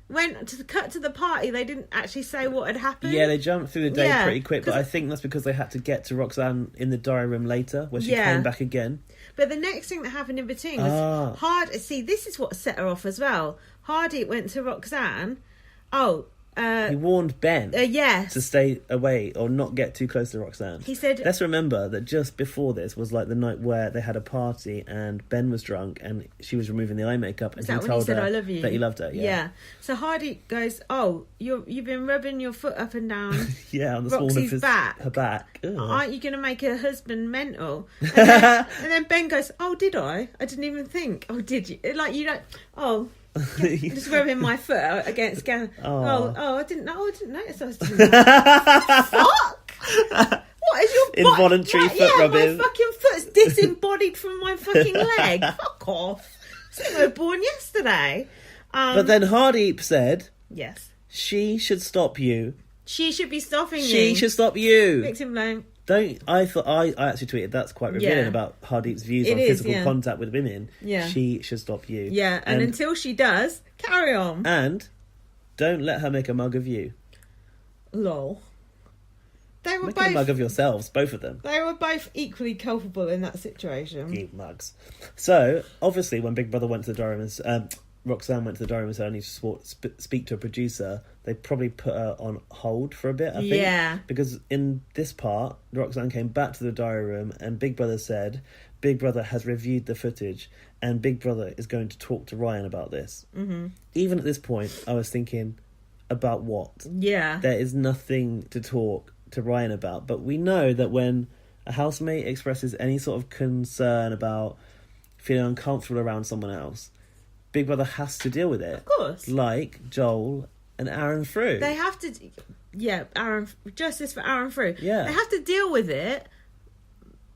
went to the party. They didn't actually say what had happened. Yeah, they jumped through the day pretty quick, but I think that's because they had to get to Roxanne in the diary room later, where she came back again. But the next thing that happened in between was See, this is what set her off as well. Hardeep went to Roxanne. He warned Ben to stay away or not get too close to Roxanne. He said... Let's remember that just before this was like the night where they had a party and Ben was drunk and she was removing the eye makeup and he told her I love you? That he loved her. Yeah. So Hardy goes, you've been rubbing your foot up and down on the Roxy's her back. Ugh. Aren't you going to make her husband mental? And then Ben goes, did I? I didn't even think. Oh, did you? Like, you don't... just rubbing my foot against Gavin. I didn't notice I was doing that. Fuck! What is your involuntary foot rubbing? My fucking foot's disembodied from my fucking leg. Fuck off! I was born yesterday. But then Hardeep said, "Yes, she should stop you. She should be stopping you. She should stop you." Victim blame. I actually tweeted that's quite revealing about Hardeep's views on physical contact with women. Yeah. She should stop you. Yeah, and until she does, carry on. And don't let her make a mug of you. Lol. They were make a mug of yourselves, both of them. They were both equally culpable in that situation. You mugs. So, obviously, when Big Brother went to the diary room, Roxanne went to the diary room and said, I need to speak to a producer. They probably put her on hold for a bit, I think. Yeah. Because in this part, Roxanne came back to the diary room and Big Brother said, Big Brother has reviewed the footage and Big Brother is going to talk to Ryan about this. Mm-hmm. Even at this point, I was thinking, about what? Yeah. There is nothing to talk to Ryan about. But we know that when a housemate expresses any sort of concern about feeling uncomfortable around someone else, Big Brother has to deal with it. Of course. Like Joel and Aaron Frew. They have to... Yeah, justice for Aaron Frew. Yeah. They have to deal with it,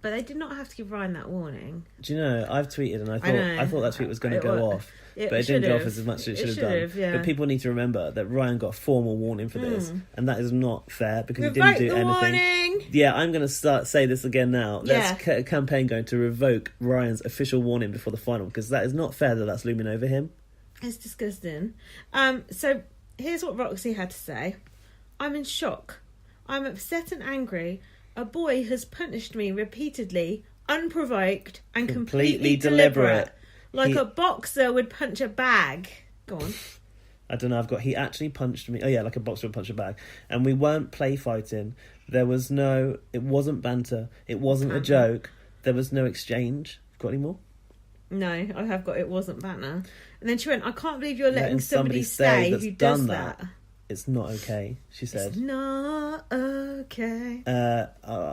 but they did not have to give Ryan that warning. Do you know, I've tweeted and I thought that tweet was going to go off. But it didn't go off as much as it should have done. Yeah. But people need to remember that Ryan got a formal warning for this. And that is not fair because he didn't do anything. Warning. Yeah, I'm going to say this again now. Let's a campaign going to revoke Ryan's official warning before the final because that is not fair that that's looming over him. It's disgusting. So here's what Roxy had to say. I'm in shock. I'm upset and angry. A boy has punished me repeatedly, unprovoked and completely deliberate. Like a boxer would punch a bag. Go on. I don't know, he actually punched me. Oh yeah, like a boxer would punch a bag. And we weren't play fighting. It wasn't banter. It wasn't a joke. There was no exchange. Got any more? No, I have got it wasn't banter. And then she went, I can't believe you're letting somebody stay who does that. It's not okay, she said. It's not okay.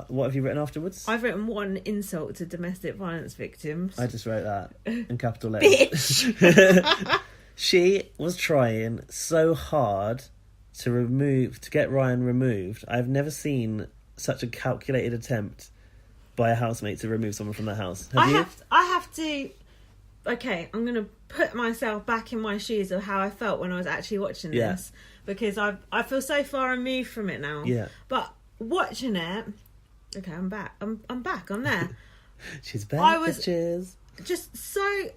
What have you written afterwards? I've written one insult to domestic violence victims. I just wrote that in capital letters. Bitch! She was trying so hard to get Ryan removed. I've never seen such a calculated attempt by a housemate to remove someone from the house. Have you? I have to... Okay, I'm going to put myself back in my shoes of how I felt when I was actually watching this. Because I feel so far removed from it now. Yeah. But watching it... Okay, I'm back. I'm back. I'm there. She's back, bitches. Just so...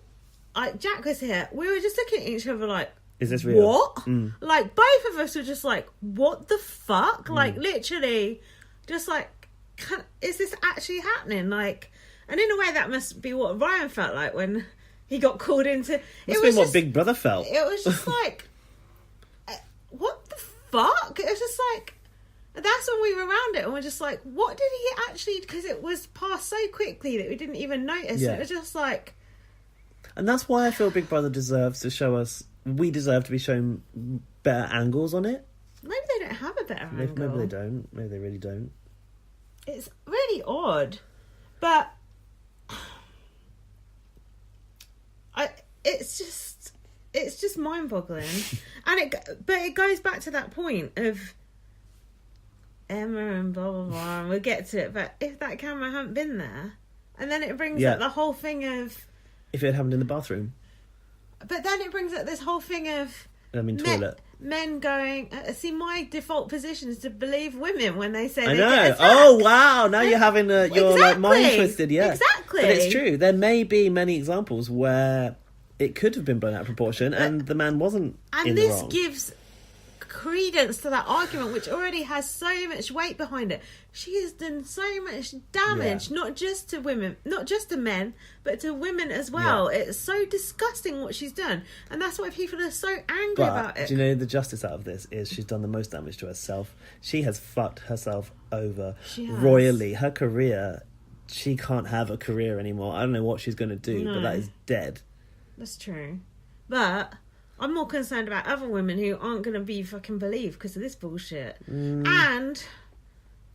Jack was here. We were just looking at each other like... Is this real? What? Mm. Like, both of us were just like, what the fuck? Like, literally, just like, is this actually happening? Like, and in a way that must be what Ryan felt like when he got called into... Must be what Big Brother felt. It was just like, what the fuck? It was just like... That's when we were around it and we're just like, what did he actually... Because it was passed so quickly that we didn't even notice. Yeah. It was just like... And that's why I feel Big Brother deserves to show us... We deserve to be shown better angles on it. Maybe they don't have a better angle. Maybe they don't. Maybe they really don't. It's really odd. But... It's just mind-boggling. But it goes back to that point of... Emma and blah, blah, blah. And we'll get to it. But if that camera hadn't been there... And then it brings up the whole thing of... If it had happened in the bathroom. But then it brings up this whole thing of... toilet. Men going... see, my default position is to believe women when they say I know. Oh, wow. Now you're having your like mind twisted. Yeah. Exactly. But it's true. There may be many examples where it could have been blown out of proportion, and the man wasn't in the wrong. And this gives credence to that argument, which already has so much weight behind it. She has done so much damage, not just to women, not just to men, but to women as well. It's so disgusting what she's done, and that's why people are so angry about it. Do you know the justice out of this is she's done the most damage to herself. She has fucked herself over royally. Her career, she can't have a career anymore. I don't know what she's going to do, but that is dead. That's true, but I'm more concerned about other women who aren't going to be fucking believed because of this bullshit. And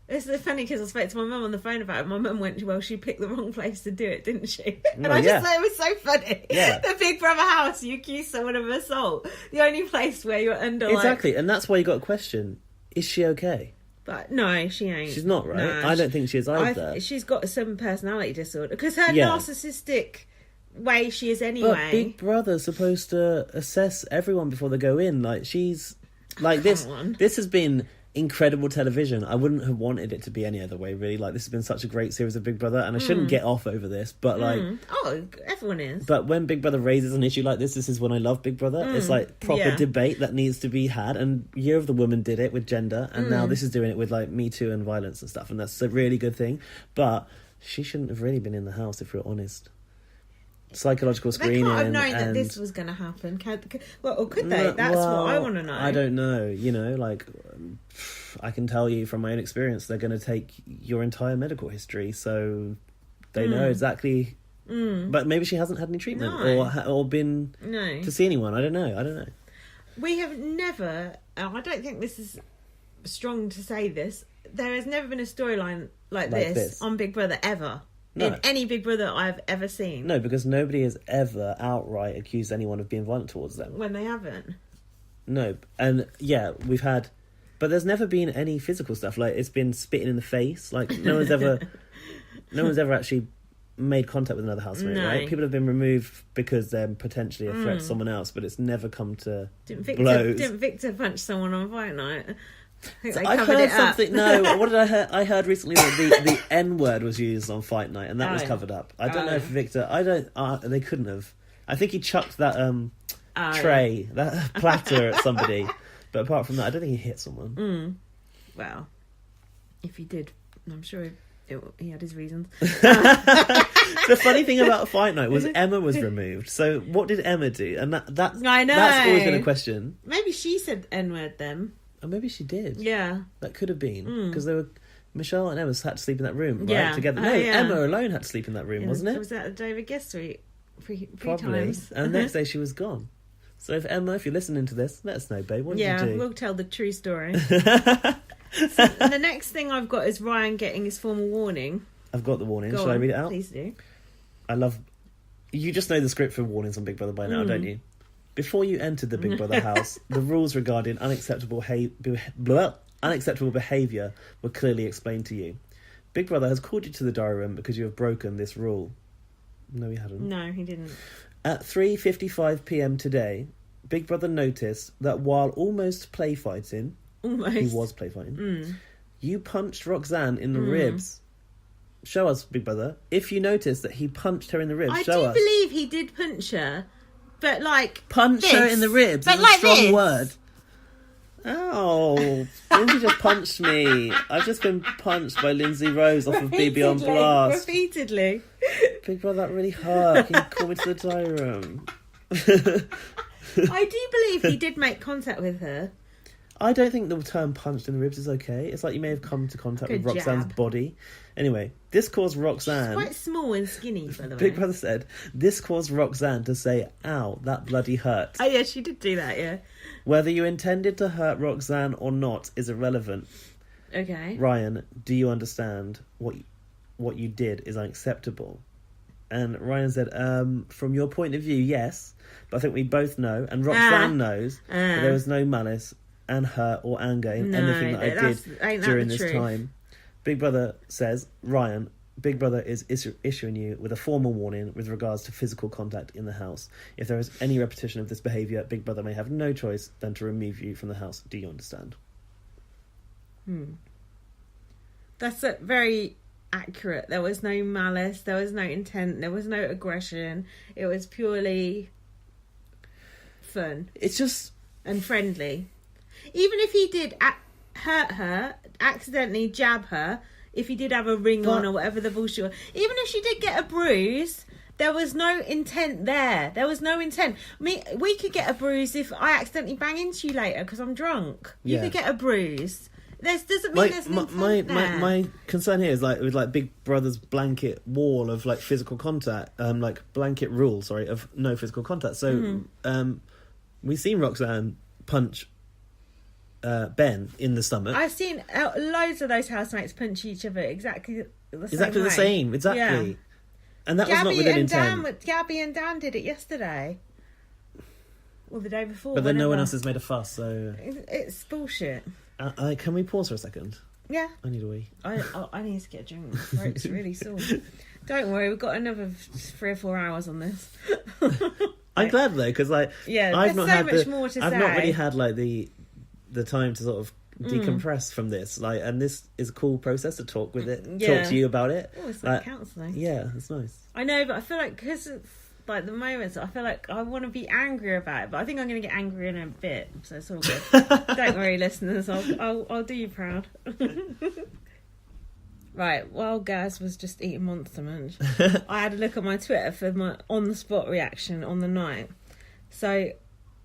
it's funny because I spoke to my mum on the phone about it. My mum went, well, she picked the wrong place to do it, didn't she? And I just thought it was so funny. Yeah. The Big Brother house, you accuse someone of assault. The only place where you're under Exactly, and that's why you got to question, is she okay? But no, she ain't. She's not, right? No, I don't think she is either. She's got some personality disorder because her narcissistic way she is anyway. But Big Brother's supposed to assess everyone before they go in. Like, she's like this has been incredible television. I wouldn't have wanted it to be any other way, really. Like, this has been such a great series of Big Brother, and I shouldn't get off over this, but like everyone is. But when Big Brother raises an issue like this is when I love Big Brother. It's like proper debate that needs to be had, and Year of the Woman did it with gender, and now this is doing it with like Me Too and violence and stuff, and that's a really good thing. But she shouldn't have really been in the house, if we're honest. Psychological screening. They can't have known that this was going to happen. Or could they? That's what I want to know. I don't know. You know, like, I can tell you from my own experience, they're going to take your entire medical history, so they know exactly. But maybe she hasn't had any treatment or been to see anyone. I don't know. We have never. I don't think this is strong to say this. There has never been a storyline like this on Big Brother ever. No. In any Big Brother I've ever seen. No, because nobody has ever outright accused anyone of being violent towards them. When they haven't. No, and we've had... But there's never been any physical stuff. Like, it's been spitting in the face. Like, no one's ever actually made contact with another housemate, right? People have been removed because they're potentially a threat to someone else, but it's never come to blows. Didn't Victor punch someone on fight night? I've heard something. No, what did I hear? I heard recently that the N word was used on fight night, and that was covered up. I don't know if Victor. I don't. They couldn't have. I think he chucked that tray, that platter at somebody. But apart from that, I don't think he hit someone. Well, if he did, I'm sure he had his reasons. The funny thing about fight night was Emma was removed. So what did Emma do? And that's always been a question. Maybe she said N word then. Oh, maybe she did. Yeah. That could have been. Because they were... Michelle and Emma had to sleep in that room, right? Together. No, Emma alone had to sleep in that room, wasn't it? Was that a David Guest suite? Three Probably. times. And the next day she was gone. So if you're listening to this, let us know, babe. What did you do? Yeah, we'll tell the true story. So the next thing I've got is Ryan getting his formal warning. I've got the warning. Shall I read it out? Please do. You just know the script for warnings on Big Brother by now, don't you? Before you entered the Big Brother house, the rules regarding unacceptable behaviour were clearly explained to you. Big Brother has called you to the diary room because you have broken this rule. No, he hadn't. No, he didn't. At 3:55 p.m. today, Big Brother noticed that while almost play fighting, he was play fighting, you punched Roxanne in the ribs. Show us, Big Brother. If you notice that he punched her in the ribs, show us. I do believe he did punch her. But like punch her in the ribs. But is like a strong word. Oh, Lindsay just punched me. I've just been punched by Lindsay Rose off of BB on Blast. Repeatedly. Big Brother, that really hurt. Can you call me to the diary room? I do believe he did make contact with her. I don't think the term punched in the ribs is okay. It's like you may have come to contact with Roxanne's body. Anyway, this caused Roxanne... She's quite small and skinny, by the way. Big Brother said, this caused Roxanne to say, ow, that bloody hurt. Oh, yeah, she did do that, yeah. Whether you intended to hurt Roxanne or not is irrelevant. Okay. Ryan, do you understand what you did is unacceptable? And Ryan said, from your point of view, yes. But I think we both know, and Roxanne knows, that there was no malice and hurt or anger in anything that I did during this time. Big Brother says, Ryan, Big Brother is issuing you with a formal warning with regards to physical contact in the house. If there is any repetition of this behaviour, Big Brother may have no choice than to remove you from the house. Do you understand? That's very accurate. There was no malice, there was no intent, there was no aggression. It was purely fun. It's just... And friendly. Even if he did hurt her, accidentally jab her, if he did have a ring on or whatever the bullshit was, even if she did get a bruise, there was no intent there. There was no intent. We could get a bruise if I accidentally bang into you later because I'm drunk. You could get a bruise. Doesn't mean there's an intent there. My concern here is like with like Big Brother's blanket wall of like physical contact, like blanket rule, of no physical contact. So we've seen Roxanne punch Ben in the stomach. I've seen loads of those housemates punch each other exactly the same. Exactly. Yeah. And that was not with an intent. Gabby and Dan did it yesterday. Or the day before. But then no one else has made a fuss, so... It's bullshit. Can we pause for a second? Yeah. I need a wee. I need to get a drink. My throat's really sore. Don't worry, we've got another 3 or 4 hours on this. I'm glad though, because like... Yeah, I've not really had like the time to sort of decompress from this, like, and this is a cool process to talk with it, talk to you about it. Oh, it's like counselling. Yeah, it's nice. I know, but I feel like because like the moments, I feel like I want to be angry about it, but I think I'm going to get angry in a bit, so it's all good. Don't worry, listeners, I'll do you proud. Right, while Gaz was just eating Monster Munch, I had a look at my Twitter for my on-the-spot reaction on the night. So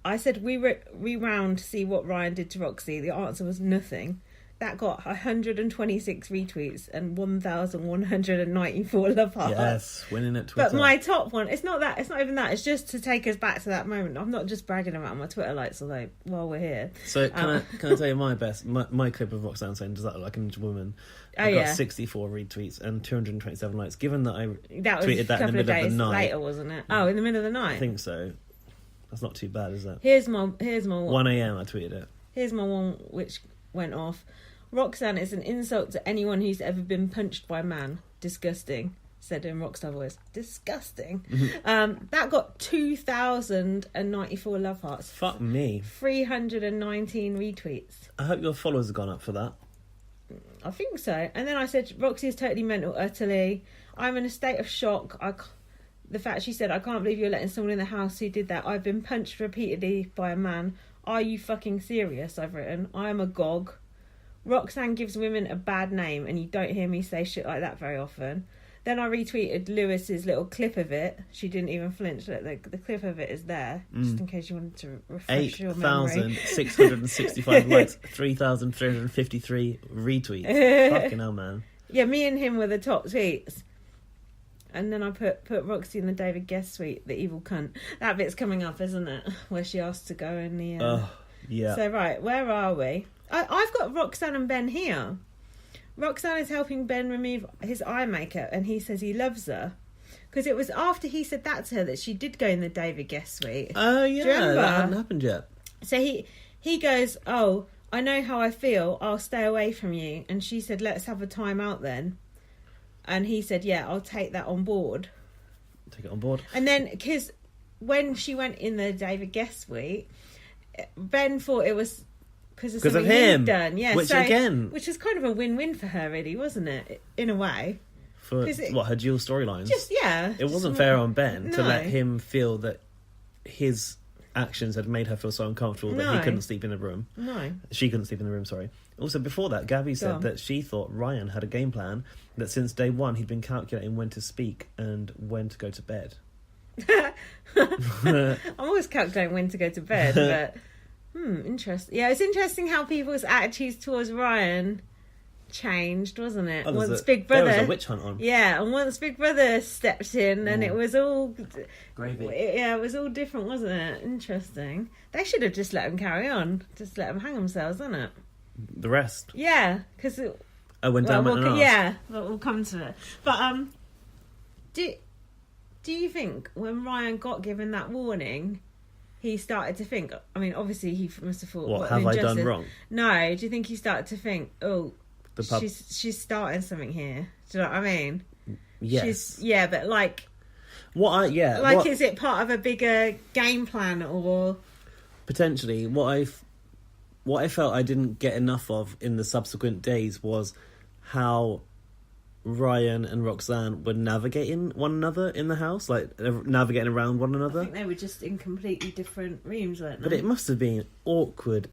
I said we rewound to see what Ryan did to Roxy. The answer was nothing. That got 126 retweets and 1,194 love hearts. Yes, winning at Twitter. But my top one, it's not even that. It's just to take us back to that moment. I'm not just bragging about my Twitter likes, although while we're here. So can I tell you my best? My clip of Roxanne saying, "Does that look like an injured woman?" I got 64 retweets and 227 likes. Given that tweeted that in the middle of the night, later, wasn't it? Oh, in the middle of the night. I think so. That's not too bad, is that? Here's my 1 a.m. I tweeted it. Here's my one which went off. Roxanne is an insult to anyone who's ever been punched by a man. Disgusting, said in rockstar voice. Disgusting. That got 2,094 love hearts. Fuck me. 319 retweets. I hope your followers have gone up for that. I think so. And then I said, Roxy is totally mental, utterly. I'm in a state of shock. The fact she said, I can't believe you're letting someone in the house who did that. I've been punched repeatedly by a man. Are you fucking serious? I've written. I am agog. Roxanne gives women a bad name, and you don't hear me say shit like that very often. Then I retweeted Lewis's little clip of it. She didn't even flinch. The clip of it is there, just in case you wanted to refresh your memory. 8,665 likes, 3,353 retweets. Fucking hell, man. Yeah, me and him were the top tweets. And then I put Roxy in the David Guest suite, the evil cunt. That bit's coming up, isn't it? Where she asked to go in the... yeah. So, right, where are we? I've got Roxanne and Ben here. Roxanne is helping Ben remove his eye makeup, and he says he loves her. Because it was after he said that to her that she did go in the David Guest suite. Oh, yeah, that hadn't happened yet. So he goes, oh, I know how I feel, I'll stay away from you. And she said, let's have a time out then. And he said, yeah, I'll take that on board. Take it on board. And then, because when she went in the David Guest suite, Ben thought it was... Because of him, done. Yeah, which was kind of a win-win for her, really, wasn't it? In a way, for her dual storylines. It wasn't fair on Ben to let him feel that his actions had made her feel so uncomfortable that he couldn't sleep in the room. No, she couldn't sleep in the room. Sorry. Also, before that, Gabby said that she thought Ryan had a game plan that since day one he'd been calculating when to speak and when to go to bed. I'm always calculating when to go to bed, but. Interesting. Yeah, it's interesting how people's attitudes towards Ryan changed, wasn't it? Once Big Brother... There was a witch hunt on. Yeah, and once Big Brother stepped in and it was all... Gravy. Yeah, it was all different, wasn't it? Interesting. They should have just let him carry on. Just let him hang themselves, isn't it? The rest? Yeah, because... When Dan went and asked. Yeah, we'll come to it. But, do you think when Ryan got given that warning... He started to think, I mean, obviously he must have thought... What have I done wrong? No, do you think he started to think, she's starting something here? Do you know what I mean? Yes. But like... is it part of a bigger game plan or... Potentially. What I felt I didn't get enough of in the subsequent days was how Ryan and Roxanne were navigating one another in the house, like navigating around one another. I think they were just in completely different rooms, weren't they? But it must have been awkward